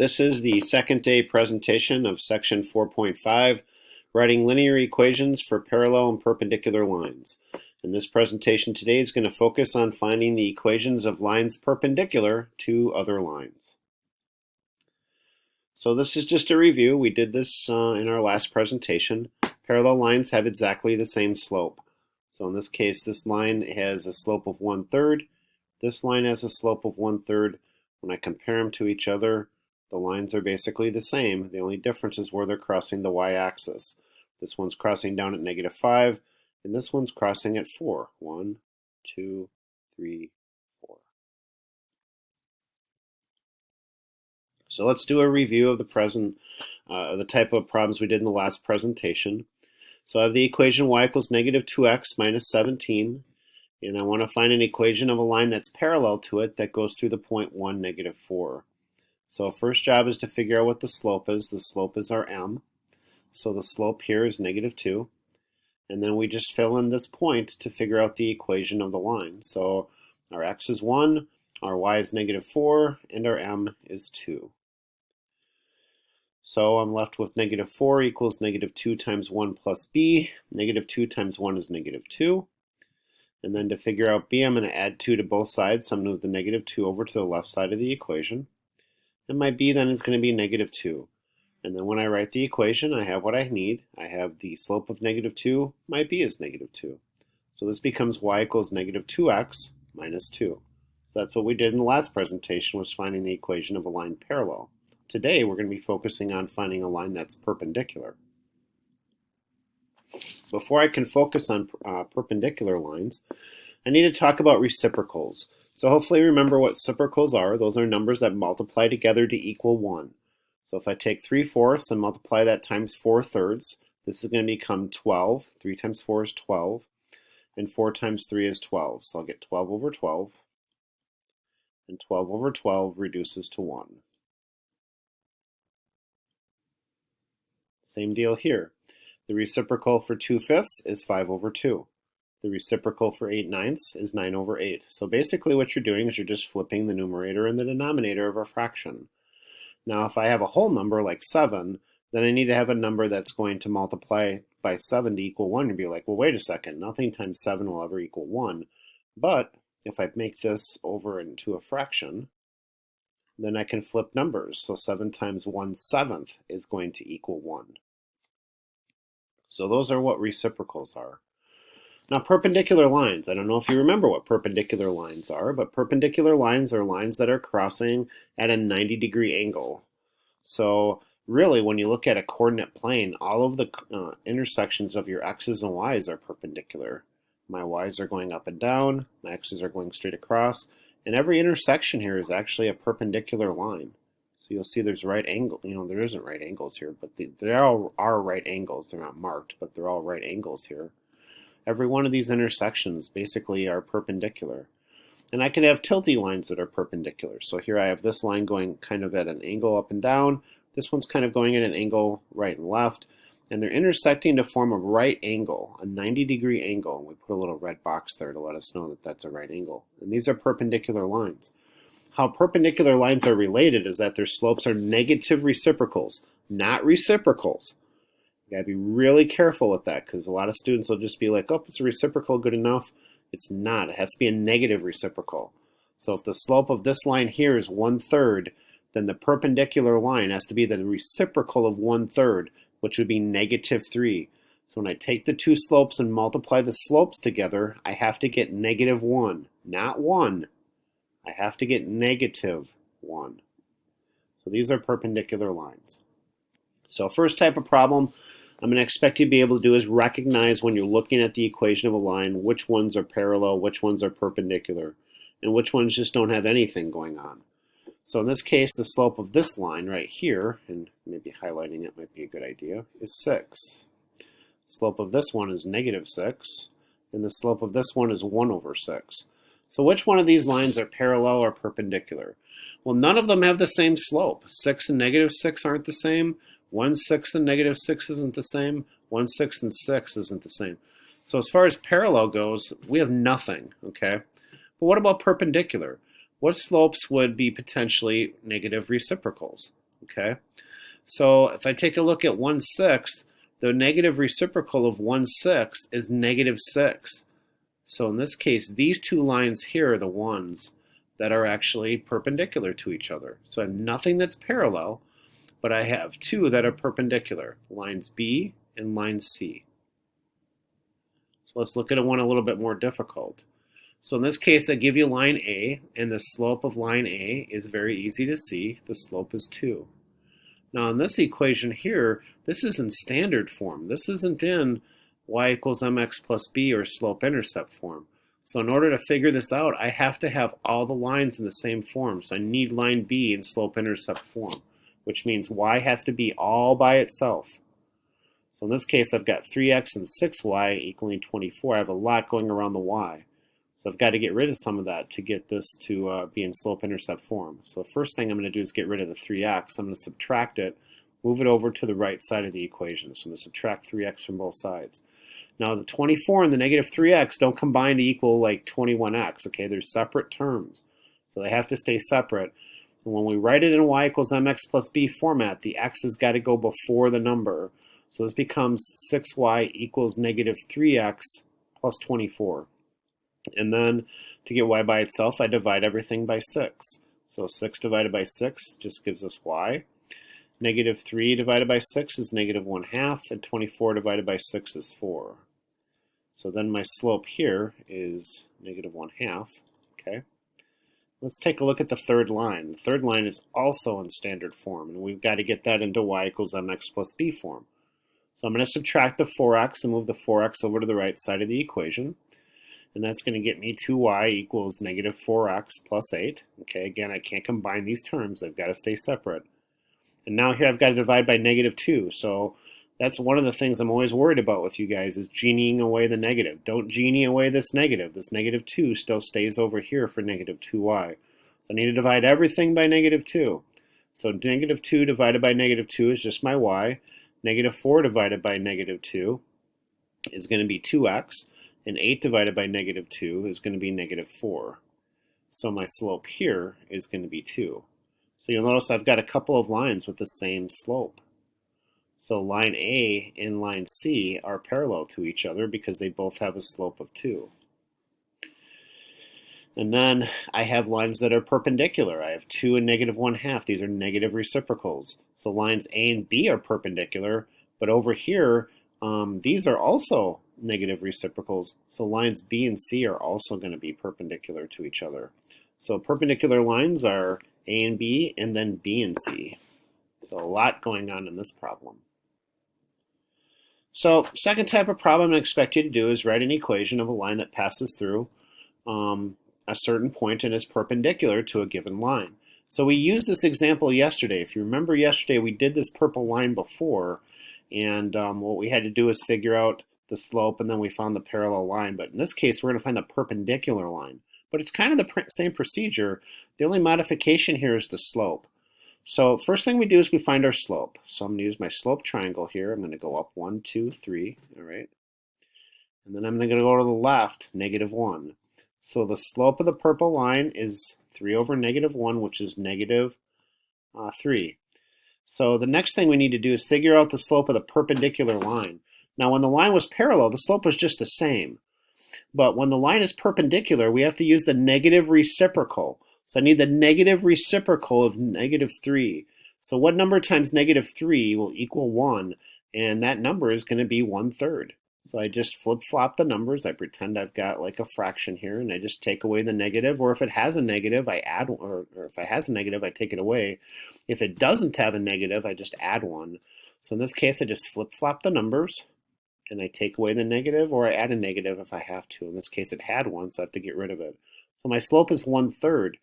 This is the second day presentation of section 4.5, writing linear equations for parallel and perpendicular lines. And this presentation today is going to focus on finding the equations of lines perpendicular to other lines. So this is just a review. We did this in our last presentation. Parallel lines have exactly the same slope. So in this case, this line has a slope of 1/3. This line has a slope of 1/3. When I compare them to each other, the lines are basically the same. The only difference is where they're crossing the y-axis. This one's crossing down at -5, and this one's crossing at 4. 1, 2, 3, 4. So let's do a review of the type of problems we did in the last presentation. So I have the equation y equals -2x minus 17, and I want to find an equation of a line that's parallel to it that goes through the point 1, -4. So first job is to figure out what the slope is. The slope is our m. So the slope here is -2. And then we just fill in this point to figure out the equation of the line. So our x is 1, our y is -4, and our m is 2. So I'm left with -4 equals -2 times 1 plus b. -2 times 1 is -2. And then to figure out b, I'm going to add 2 to both sides. So I'm going to move the -2 over to the left side of the equation. And my b then is going to be -2. And then when I write the equation, I have what I need. I have the slope of -2. My b is -2. So this becomes y equals -2x minus 2. So that's what we did in the last presentation, was finding the equation of a line parallel. Today, we're going to be focusing on finding a line that's perpendicular. Before I can focus on perpendicular lines, I need to talk about reciprocals. So hopefully remember what reciprocals are. Those are numbers that multiply together to equal 1. So if I take 3/4 and multiply that times 4/3, this is going to become 12. 3 times 4 is 12. And 4 times 3 is 12. So I'll get 12 over 12. And 12 over 12 reduces to 1. Same deal here. The reciprocal for 2/5 is 5 over 2. The reciprocal for 8/9 is 9 over 8. So basically what you're doing is you're just flipping the numerator and the denominator of a fraction. Now if I have a whole number like 7, then I need to have a number that's going to multiply by 7 to equal 1 and be like, well, wait a second, nothing times 7 will ever equal 1. But if I make this over into a fraction, then I can flip numbers. So 7 times 1/7 is going to equal 1. So those are what reciprocals are. Now, perpendicular lines. I don't know if you remember what perpendicular lines are, but perpendicular lines are lines that are crossing at a 90-degree angle. So really, when you look at a coordinate plane, all of the intersections of your x's and y's are perpendicular. My y's are going up and down, my x's are going straight across, and every intersection here is actually a perpendicular line. So you'll see there's right angle. There isn't right angles here, but there all are right angles. They're not marked, but they're all right angles here. Every one of these intersections basically are perpendicular. And I can have tilty lines that are perpendicular. So here I have this line going kind of at an angle up and down. This one's kind of going at an angle right and left. And they're intersecting to form a right angle, a 90-degree angle. And we put a little red box there to let us know that that's a right angle. And these are perpendicular lines. How perpendicular lines are related is that their slopes are negative reciprocals, not reciprocals. You gotta be really careful with that, because a lot of students will just be like, oh, it's a reciprocal, good enough. It's not. It has to be a negative reciprocal. So if the slope of this line here is 1/3, then the perpendicular line has to be the reciprocal of 1/3, which would be -3. So when I take the two slopes and multiply the slopes together, I have to get -1, not 1. I have to get -1. So these are perpendicular lines. So first type of problem I'm going to expect you to be able to do is recognize when you're looking at the equation of a line which ones are parallel, which ones are perpendicular, and which ones just don't have anything going on. So in this case, the slope of this line right here, and maybe highlighting it might be a good idea, is 6. Slope of this one is -6, and the slope of this one is 1 over 6. So which one of these lines are parallel or perpendicular? Well, none of them have the same slope. 6 and -6 aren't the same. 1/6 and -6 isn't the same. 1/6 and 6 isn't the same. So as far as parallel goes, we have nothing, okay? But what about perpendicular? What slopes would be potentially negative reciprocals? okay? So if I take a look at 1/6, the negative reciprocal of 1/6 is -6. So in this case, these two lines here are the ones that are actually perpendicular to each other. So I have nothing that's parallel, but I have two that are perpendicular, lines B and line C. So let's look at one a little bit more difficult. So in this case, I give you line A, and the slope of line A is very easy to see. The slope is 2. Now in this equation here, this is in standard form. This isn't in y equals mx plus b or slope-intercept form. So in order to figure this out, I have to have all the lines in the same form. So I need line B in slope-intercept form, which means y has to be all by itself. So in this case, I've got 3x and 6y equaling 24. I have a lot going around the y. So I've got to get rid of some of that to get this to be in slope-intercept form. So the first thing I'm going to do is get rid of the 3x. I'm going to subtract it, move it over to the right side of the equation. So I'm going to subtract 3x from both sides. Now the 24 and the negative 3x don't combine to equal like 21x. Okay, they're separate terms. So they have to stay separate. And when we write it in y equals mx plus b format, the x has got to go before the number. So this becomes 6y equals negative 3x plus 24. And then to get y by itself, I divide everything by 6. So 6 divided by 6 just gives us y. Negative 3 divided by 6 is negative 1/2, and 24 divided by 6 is 4. So then my slope here is negative 1/2. Okay. Let's take a look at the third line. The third line is also in standard form, and we've got to get that into y equals mx plus b form. So I'm going to subtract the 4x and move the 4x over to the right side of the equation. And that's going to get me 2y equals negative 4x plus 8. Okay, again, I can't combine these terms. They've got to stay separate. And now here I've got to divide by negative 2. So that's one of the things I'm always worried about with you guys is genieing away the negative. Don't genie away this negative. This negative 2 still stays over here for negative 2y. So I need to divide everything by negative 2. So negative 2 divided by negative 2 is just my y. Negative 4 divided by negative 2 is going to be 2x. And 8 divided by negative 2 is going to be negative 4. So my slope here is going to be 2. So you'll notice I've got a couple of lines with the same slope. So line A and line C are parallel to each other because they both have a slope of 2. And then I have lines that are perpendicular. I have 2 and negative 1/2. These are negative reciprocals. So lines A and B are perpendicular, but over here, these are also negative reciprocals. So lines B and C are also going to be perpendicular to each other. So perpendicular lines are A and B, and then B and C. So a lot going on in this problem. So second type of problem I expect you to do is write an equation of a line that passes through a certain point and is perpendicular to a given line. So we used this example yesterday. If you remember yesterday, we did this purple line before, and what we had to do is figure out the slope, and then we found the parallel line. But in this case, we're going to find the perpendicular line. But it's kind of the same procedure. The only modification here is the slope. So first thing we do is we find our slope. So I'm going to use my slope triangle here. I'm going to go up 1, 2, 3. All right. And then I'm going to go to the left, negative 1. So the slope of the purple line is 3 over negative 1, which is negative 3. So the next thing we need to do is figure out the slope of the perpendicular line. Now when the line was parallel, the slope was just the same. But when the line is perpendicular, we have to use the negative reciprocal. So I need the negative reciprocal of negative 3. So what number times negative 3 will equal 1? And that number is going to be 1/3. So I just flip-flop the numbers. I pretend I've got like a fraction here, and I just take away the negative. Or if it has a negative, I add, or if it has a negative, I take it away. If it doesn't have a negative, I just add 1. So in this case, I just flip-flop the numbers, and I take away the negative, or I add a negative if I have to. In this case, it had 1, so I have to get rid of it. So my slope is 1/3.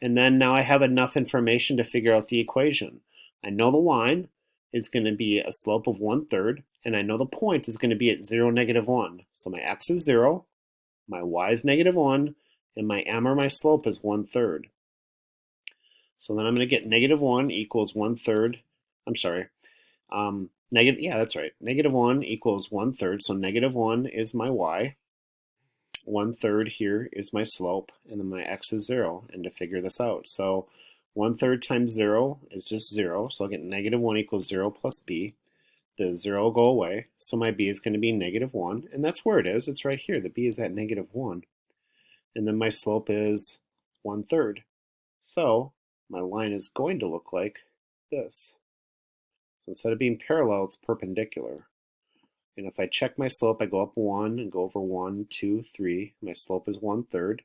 And then now I have enough information to figure out the equation. I know the line is going to be a slope of 1/3, and I know the point is going to be at 0, -1. So my x is 0, my y is -1, and my m, or my slope, is 1/3. So then I'm going to get -1 equals 1/3. I'm sorry. Yeah, that's right. -1 equals 1/3. So -1 is my y. 1/3 here is my slope, and then my x is 0. And to figure this out, so 1/3 times 0 is just 0, so I'll get -1 equals 0 plus b. The 0 will go away, so my b is going to be -1, and that's where it is. It's right here. The b is at -1. And then my slope is 1/3. So my line is going to look like this. So instead of being parallel, it's perpendicular. And if I check my slope, I go up 1 and go over 1, 2, 3. My slope is 1/3.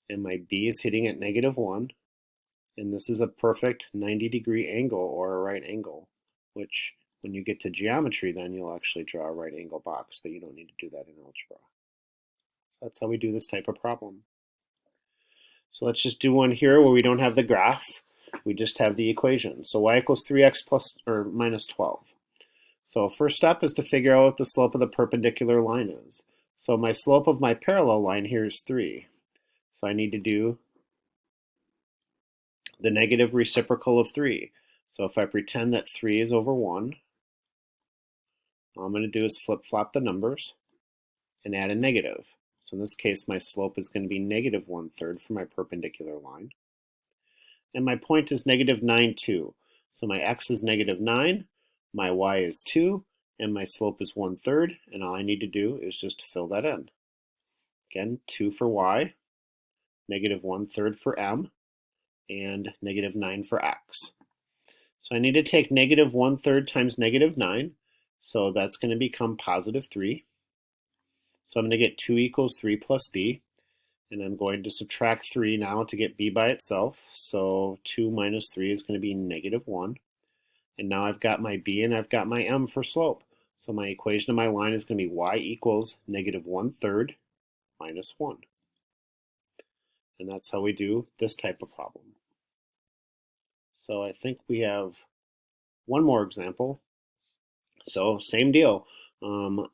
And my b is hitting at -1. And this is a perfect 90-degree angle or a right angle, which when you get to geometry, then you'll actually draw a right angle box, but you don't need to do that in algebra. So that's how we do this type of problem. So let's just do one here where we don't have the graph. We just have the equation. So y equals 3x plus or minus 12. So first step is to figure out what the slope of the perpendicular line is. So my slope of my parallel line here is 3. So I need to do the negative reciprocal of 3. So if I pretend that 3 is over 1, all I'm going to do is flip-flop the numbers and add a negative. So in this case, my slope is going to be -1/3 for my perpendicular line. And my point is -9, 2. So my x is -9, my y is 2, and my slope is 1/3. And all I need to do is just fill that in. Again, 2 for y, -1/3 for m, and -9 for x. So I need to take -1/3 times -9. So that's going to become +3. So I'm going to get 2 equals 3 plus b. And I'm going to subtract 3 now to get b by itself. So 2 minus 3 is going to be -1. And now I've got my b and I've got my m for slope. So my equation of my line is going to be y equals -1/3 minus 1. And that's how we do this type of problem. So I think we have one more example. So same deal.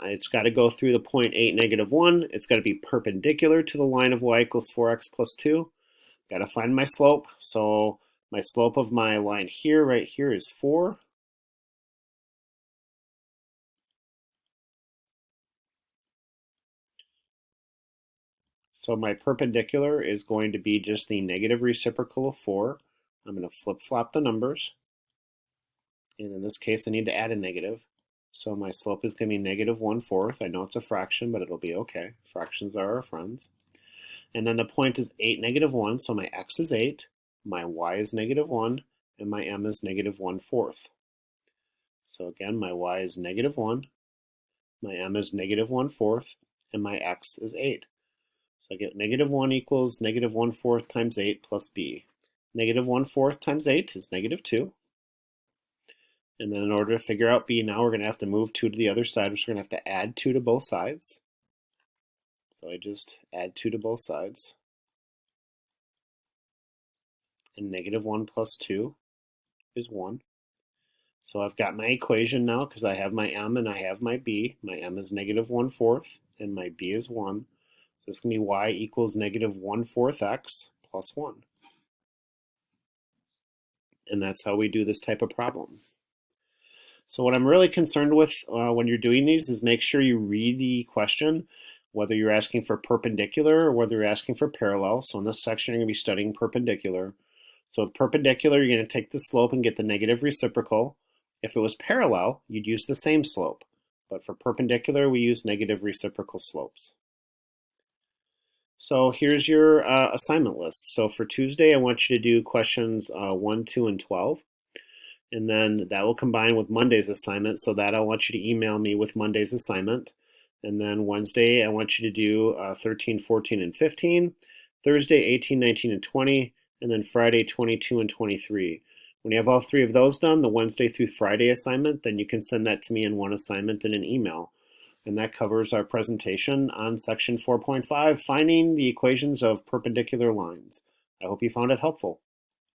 It's got to go through the point 8, -1. It's got to be perpendicular to the line of y equals 4x plus 2. Got to find my slope. So my slope of my line here, right here, is 4. So my perpendicular is going to be just the negative reciprocal of 4. I'm going to flip-flop the numbers. And in this case, I need to add a negative. So my slope is going to be -1/4. I know it's a fraction, but it'll be okay. Fractions are our friends. And then the point is 8, -1. So my x is 8, my y is -1, and my m is -1/4. So again, my y is -1, my m is -1/4, and my x is 8. So I get -1 equals -1/4 times 8 plus b. -1/4 times 8 is -2. And then in order to figure out b, now we're going to have to move 2 to the other side, which we're going to have to add 2 to both sides. So I just add 2 to both sides. And -1 plus 2 is 1. So I've got my equation now because I have my m and I have my b. My m is -1/4 and my b is 1. So it's going to be y equals -1/4 x plus 1. And that's how we do this type of problem. So what I'm really concerned with when you're doing these is make sure you read the question, whether you're asking for perpendicular or whether you're asking for parallel. So in this section, you're going to be studying perpendicular. So with perpendicular, you're going to take the slope and get the negative reciprocal. If it was parallel, you'd use the same slope. But for perpendicular, we use negative reciprocal slopes. So here's your assignment list. So for Tuesday, I want you to do questions 1, 2, and 12. And then that will combine with Monday's assignment. So that I want you to email me with Monday's assignment. And then Wednesday, I want you to do 13, 14, and 15. Thursday, 18, 19, and 20. And then Friday, 22 and 23. When you have all 3 of those done, the Wednesday through Friday assignment, then you can send that to me in one assignment in an email. And that covers our presentation on section 4.5, finding the equations of perpendicular lines. I hope you found it helpful.